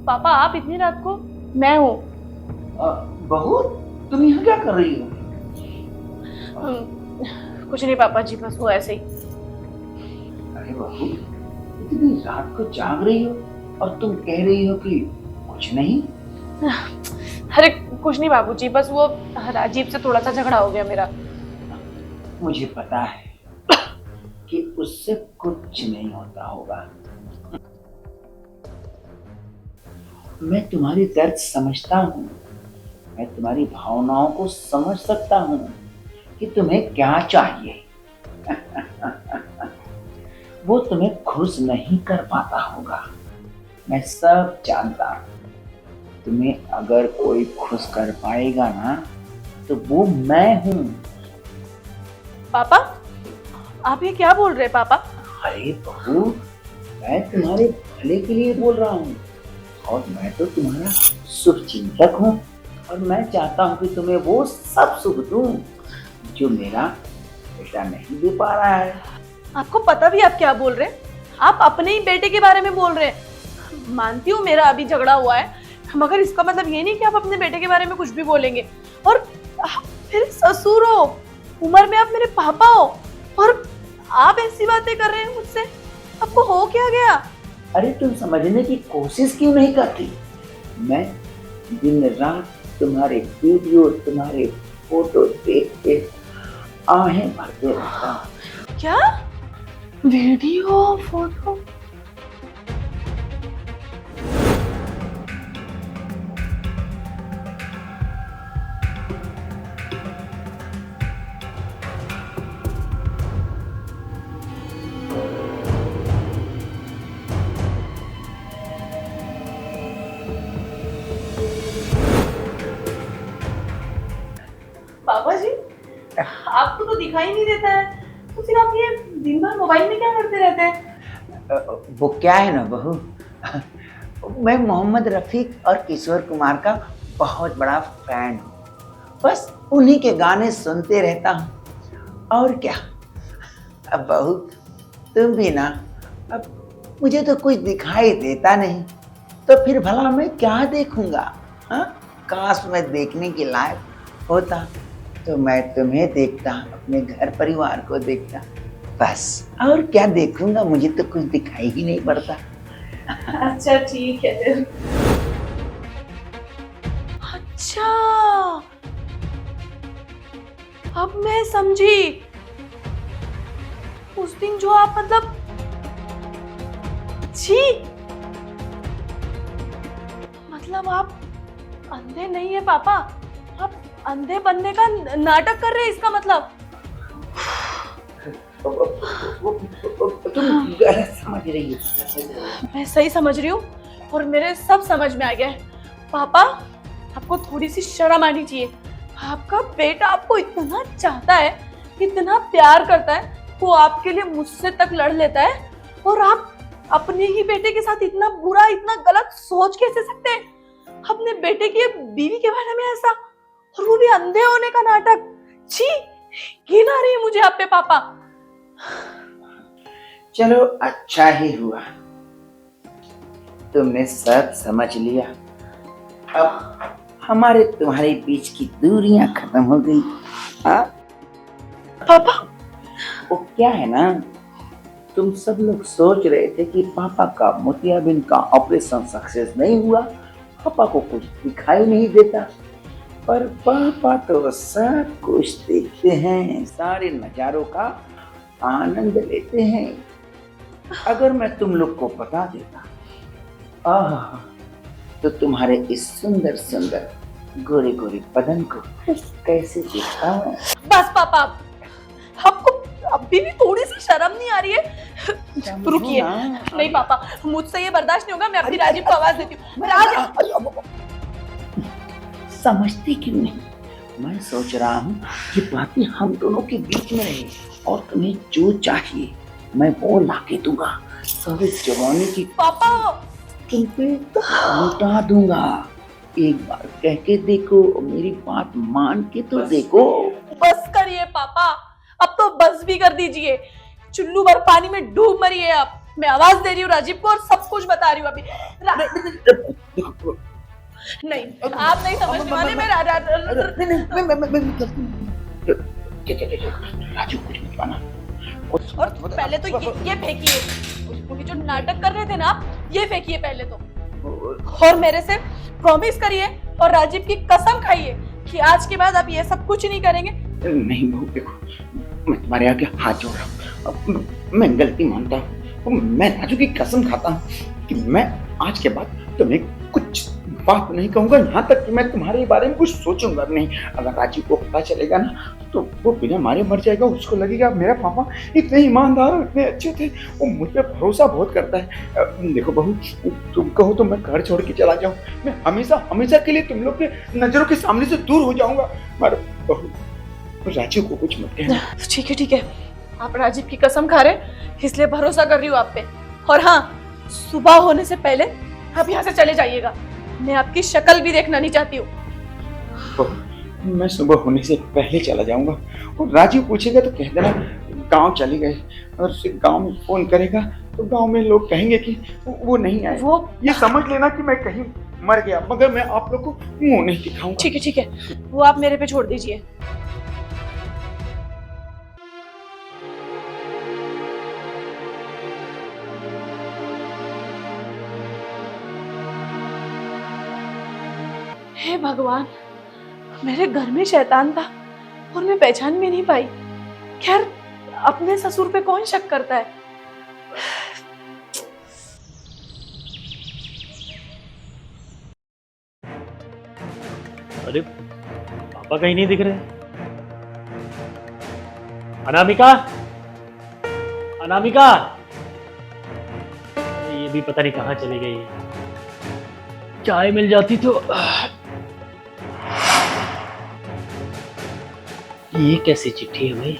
पापा आप इतनी रात को? मैं हूँ। बहू, तुम यहाँ क्या कर रही हो? कुछ नहीं पापा जी, बस वो ऐसे ही। अरे बहू, इतनी रात को जाग रही हो और तुम कह रही हो कि कुछ नहीं। अरे कुछ नहीं बाबूजी, बस वो राजीव से थोड़ा सा झगड़ा हो गया मेरा। मुझे पता है कि उससे कुछ नहीं होता होगा। मैं तुम्हारी दर्द समझता हूँ, मैं तुम्हारी भावनाओं को समझ सकता हूँ कि तुम्हें क्या चाहिए। वो तुम्हें खुश नहीं कर पाता होगा, मैं सब जानता हूँ। तुम्हें अगर कोई खुश कर पाएगा ना, तो वो मैं हूँ। पापा आप ये क्या बोल रहे हैं पापा? अरे बहू, मैं तुम्हारे भले के लिए बोल रहा हूँ और मैं तो तुम्हारा शुभ चिंतक हूँ और मैं चाहता हूँ कि तुम्हें वो सब सुख दूँ जो मेरा बेटा नहीं दे पा रहा है। आपको पता भी आप क्या बोल रहे हैं? आप अपने ही बेटे के बारे में बोल रहे हैं। मानती हूँ मेरा अभी झगड़ा हुआ है, मगर इसका मतलब ये नहीं कि आप अपने बेटे के बारे में कुछ भी बोलेंगे। और आप मेरे ससुर हो, उम्र में आप मेरे पापा हो, और आप ऐसी बातें कर रहे हैं मुझसे। आपको हो क्या गया? अरे तुम समझने की कोशिश क्यों नहीं करती? मैं दिन रात तुम्हारे वीडियो, तुम्हारे फोटो देख के आहें भरते रहता हूँ। क्या वीडियो फोटो? पापा जी आपको तो दिखाई नहीं देता है, तो फिर आप ये दिन भर मोबाइल में क्या करते रहते हैं? वो क्या है ना बहू, मैं मोहम्मद रफीक और किशोर कुमार का बहुत बड़ा फैन हूँ। बस उन्हीं के गाने सुनते रहता हूँ और क्या। अब बहू तुम भी ना, अब मुझे तो कुछ दिखाई देता नहीं, तो फिर भला मैं क्या देखूंगा? हाँ, काश मैं देखने के लायक होता तो मैं तुम्हें देखता, अपने घर परिवार को देखता, बस। और क्या देखूंगा, मुझे तो कुछ दिखाई ही नहीं पड़ता। अच्छा ठीक है फिर। अच्छा अब मैं समझी। उस दिन जो आप मतलब छी, मतलब आप अंधे नहीं है पापा, आप अंधे बनने का नाटक कर रहे हैं, इसका मतलब। तुम गलत समझ रही हो। मैं सही समझ रही हूँ और मेरे सब समझ में आ गया है। पापा आपको थोड़ी सी शर्म आनी चाहिए। आपका बेटा आपको इतना चाहता है, इतना प्यार करता है, वो आपके लिए मुझसे तक लड़ लेता है, और आप अपने ही बेटे के साथ इतना बुरा, इतना गलत सोच कैसे सकते हैं? अपने बेटे की बीवी के बारे में ऐसा, और वो भी अंधे होने का नाटक। छी, घिन आ रही है मुझे आप पे पापा। चलो अच्छा ही हुआ, तुमने सब समझ लिया। अब हमारे तुम्हारे बीच की दूरियां खत्म हो गई। हाँ पापा वो क्या है ना, तुम सब लोग सोच रहे थे कि पापा का मोतियाबिंद का ऑपरेशन सक्सेस नहीं हुआ, पापा को कुछ दिखाई नहीं देता, पर पापा तो सब कुछ देखते हैं, सारे नजारों का आनंद लेते हैं। अगर मैं तुम लोग को बता देता, आह, तो तुम्हारे इस सुंदर सुंदर गोरे गोरे बदन को कैसे देखता हूँ। बस पापा, आपको अभी भी थोड़ी सी शर्म नहीं आ रही है? रुकिए, नहीं पापा मुझसे ये बर्दाश्त नहीं होगा। मैं अपनी राजीव को आवाज देती हूँ। राजीव, समझती क्यों नहीं? मैं सोच रहा हूँ कि बातें हम दोनों के बीच में रहे और तुम्हें जो चाहिए मैं वो ला के दूंगा। सारी जवानी की पापा तुम पे लुटा दूंगा। एक बार कह के देखो, मेरी बात मान के तो देखो। बस करिए पापा, अब तो बस भी कर दीजिए। चुल्लू भर पानी में डूब मरिए आप। मैं आवाज दे रही हूँ राजीव को और सब कुछ बता रही हूँ अभी। देखो नहीं, आप नहीं समझने वाले। मैं राजू कुछ मत माना। और पहले तो ये फेंकिए, ये जो नाटक कर रहे थे ना आप, ये फेंकिए पहले तो, और मेरे से प्रॉमिस करिए और राजीव की कसम खाइए कि आज के बाद आप ये सब कुछ नहीं करेंगे। नहीं बहू, देखो मैं तुम्हारे आगे हाथ जोड़ रहा हूँ, मैं गलती मानता हूँ, मैं राजू की कसम खाता हूँ कि मैं आज के बाद तुम्हें कुछ बात नहीं कहूंगा, यहाँ तक कि मैं तुम्हारे बारे में कुछ सोचूंगा नहीं। अगर राजू को पता चलेगा ना तो वो बिना मारे मर जाएगा। उसको लगेगा मेरा पापा इतने ईमानदार और इतने अच्छे थे, वो मुझ पर भरोसा बहुत करता है। देखो बहू, तुम कहो तो मैं घर छोड़ के चला जाऊं, मैं हमेशा हमेशा के लिए तुम लोग के नजरों के सामने से दूर हो जाऊंगा। मगर बहू, राजू को कुछ मत कहना। ठीक है, आप राजीव की कसम खा रहे इसलिए भरोसा कर रही हूँ आप पे। और हाँ, सुबह होने से पहले आप यहाँ से चले जाइएगा, मैं आपकी शक्ल भी देखना नहीं चाहती हूँ। मैं सुबह होने से पहले चला जाऊंगा, और राजू पूछेगा तो कह देना गांव चले गए, और फिर गांव में फोन करेगा तो गांव में लोग कहेंगे कि वो नहीं आए। वो ये समझ लेना कि मैं कहीं मर गया, मगर मैं आप लोग को मुंह नहीं दिखाऊंगा। ठीक है, वो आप मेरे पे छोड़ दीजिए। हे भगवान, मेरे घर में शैतान था और मैं पहचान भी नहीं पाई। खैर, अपने ससुर पे कौन शक करता है। अरे पापा कहीं नहीं दिख रहे। अनामिका, अनामिका, ये भी पता नहीं कहाँ चली गई है। चाय मिल जाती तो। ये कैसी चिट्ठी है भाई?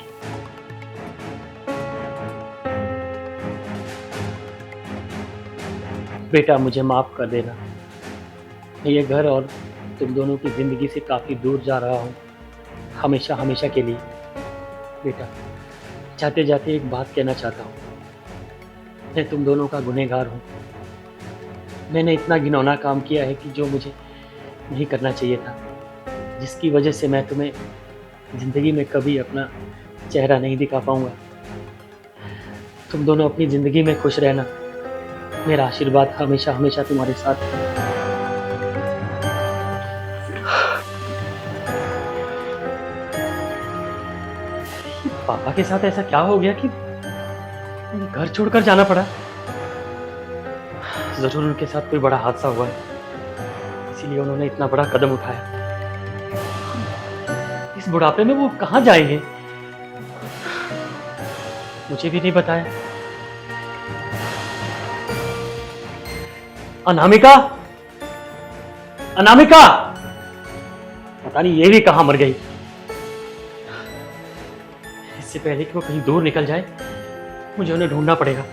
बेटा मुझे माफ कर देना, मैं ये घर और तुम दोनों की जिंदगी से काफी दूर जा रहा हूँ, हमेशा हमेशा के लिए। बेटा जाते जाते एक बात कहना चाहता हूँ, मैं तुम दोनों का गुनहगार हूँ। मैंने इतना घिनौना काम किया है कि जो मुझे नहीं करना चाहिए था, जिसकी वजह से मैं तुम्हें जिंदगी में कभी अपना चेहरा नहीं दिखा पाऊंगा। तुम दोनों अपनी जिंदगी में खुश रहना, मेरा आशीर्वाद हमेशा हमेशा तुम्हारे साथ है। पापा के साथ ऐसा क्या हो गया कि घर छोड़कर जाना पड़ा? जरूर उनके साथ कोई बड़ा हादसा हुआ है, इसीलिए उन्होंने इतना बड़ा कदम उठाया। इस बुढ़ापे में वो कहाँ जाएंगे, मुझे भी नहीं बताया। अनामिका, अनामिका, पता नहीं ये भी कहां मर गई। इससे पहले कि वो कहीं दूर निकल जाए, मुझे उन्हें ढूंढना पड़ेगा।